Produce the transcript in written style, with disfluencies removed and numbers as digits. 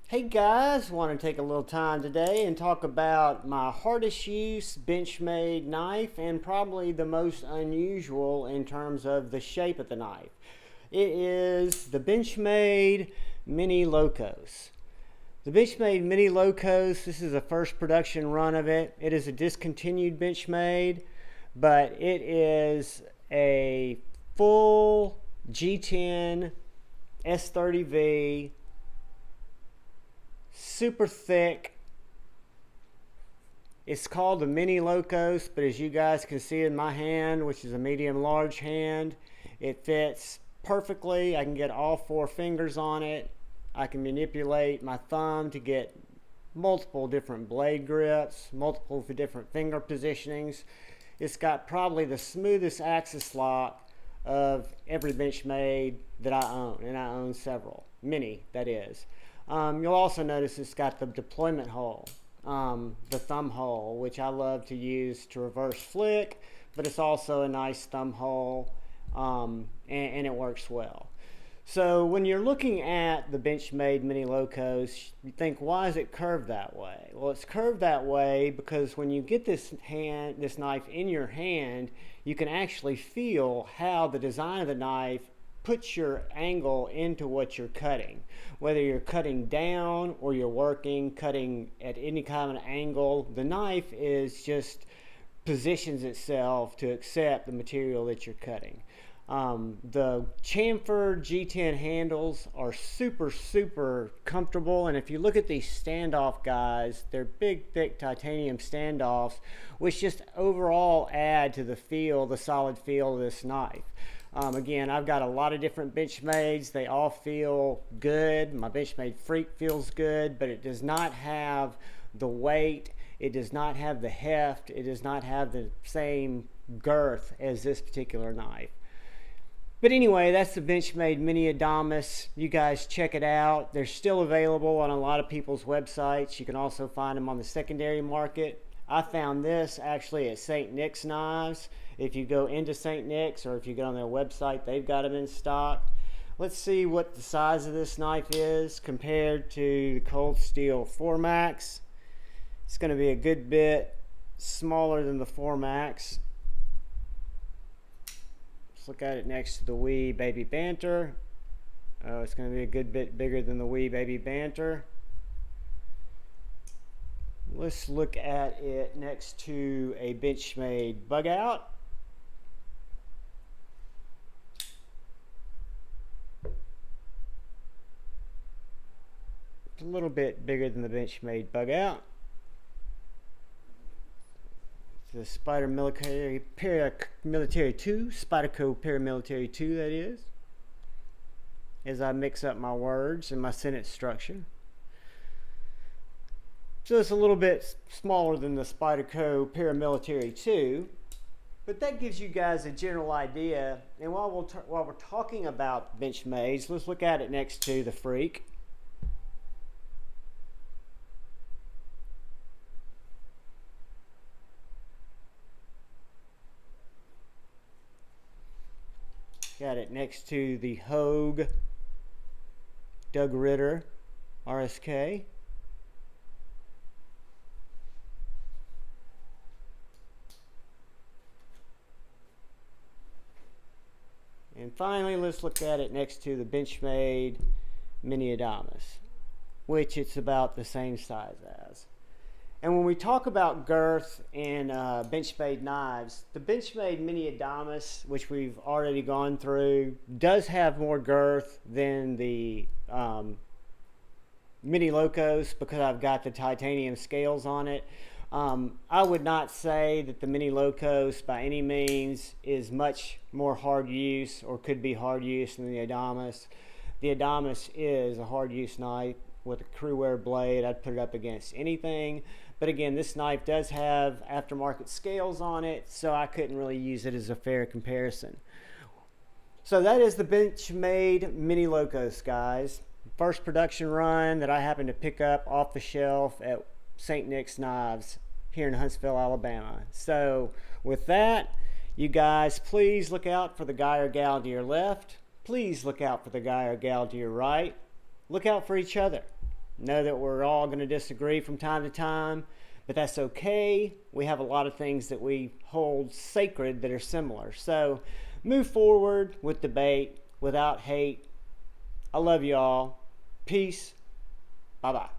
Hey guys, want to take a little time today and talk about my hardest use Benchmade knife and probably the most unusual in terms of the shape of the knife. It is the Benchmade Mini Locos. The Benchmade Mini Locos, this is the first production run of it. It is a discontinued Benchmade, but it is a full G10 S30V, super thick. It's called the Mini Locos, but as you guys can see in my hand, which is a medium large hand, it fits perfectly. I can get all four fingers on it. I can manipulate my thumb to get multiple different blade grips, multiple different finger positionings. It's got probably the smoothest axis lock of every Benchmade that I own, and I own several, many that is. You'll also notice it's got the deployment hole, the thumb hole, which I love to use to reverse flick, but it's also a nice thumb hole, and it works well. So when you're looking at the Benchmade Mini Locos, you think, why is it curved that way? Well, it's curved that way because when you get this knife in your hand, you can actually feel how the design of the knife puts your angle into what you're cutting. Whether you're cutting down or you're cutting at any kind of angle, the knife is just positions itself to accept the material that you're cutting. The chamfered G10 handles are super comfortable, and if you look at these standoff guys, they're big thick titanium standoffs, which just overall add to the solid feel of this knife. Again, I've got a lot of different Benchmades. They all feel good. My Benchmade Freak feels good, but it does not have the weight. It does not have the heft. It does not have the same girth as this particular knife. But anyway, that's the Benchmade Mini Adamas. You guys check it out. They're still available on a lot of people's websites. You can also find them on the secondary market. I found this actually at St. Nick's Knives. If you go into St. Nick's or if you go on their website, they've got them in stock. Let's see what the size of this knife is compared to the Cold Steel 4MAX. It's going to be a good bit smaller than the 4MAX. Look at it next to the Wee Baby Banter. Oh, it's going to be a good bit bigger than the Wee Baby Banter. Let's look at it next to a Benchmade Bug Out. It's a little bit bigger than the Benchmade Bug Out. The Spider Military Paramilitary 2, Spyderco Paramilitary 2, that is, as I mix up my words and my sentence structure. So it's a little bit smaller than the Spyderco Paramilitary 2, but that gives you guys a general idea. And while we're talking about Benchmades, let's look at it next to the Freak. Got it next to the Hogue Doug Ritter RSK. And finally, let's look at it next to the Benchmade Mini Adamas, which it's about the same size as. And when we talk about girth in Benchmade knives, the Benchmade Mini Adamas, which we've already gone through, does have more girth than the Mini Locos because I've got the titanium scales on it. I would not say that the Mini Locos by any means is much more hard use or could be hard use than the Adamas. The Adamas is a hard use knife with a crew wear blade. I'd put it up against anything. But again, this knife does have aftermarket scales on it, so I couldn't really use it as a fair comparison. So that is the Benchmade Mini Locos, guys. First production run that I happened to pick up off the shelf at St. Nick's Knives here in Huntsville, Alabama. So with that, you guys please look out for the guy or gal to your left. Please look out for the guy or gal to your right. Look out for each other. Know that we're all going to disagree from time to time, but that's okay. We have a lot of things that we hold sacred that are similar. So move forward with debate without hate. I love you all. Peace. Bye-bye.